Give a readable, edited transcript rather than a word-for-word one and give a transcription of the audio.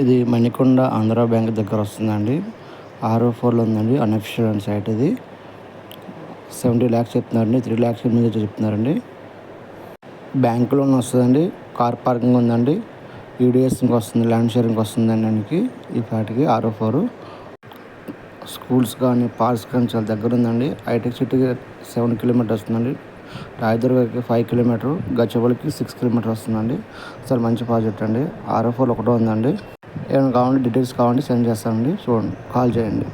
ఇది మణికొండ ఆంధ్ర బ్యాంక్ దగ్గర వస్తుందండి. R04లో ఉందండి. అన్అఫిషియల్ సైట్ ఇది. 70 lakhs చెప్తున్నారండి. 3 lakhs మీద చెప్తున్నారండి. బ్యాంక్ లోన్ వస్తుందండి. కార్ పార్కింగ్ ఉందండి. యూడిఎస్కి వస్తుంది, ల్యాండ్ షేరింగ్కి వస్తుందండి. దానికి ఈ ఫ్లాట్కి R04 స్కూల్స్ కానీ పార్క్స్ కానీ చాలా దగ్గర ఉందండి. హైటెక్ సిటీకి 7 kilometers వస్తుందండి. రాయదుర్గకి 5 kilometers, గచ్చిబౌలికి 6 kilometers వస్తుందండి. అసలు మంచి ప్రాజెక్ట్ అండి. R04 ఒకటో ఉందండి. ఏమైనా కావాలంటే డీటెయిల్స్ కావాలంటే సెండ్ చేస్తానండి. చూడండి, కాల్ చేయండి.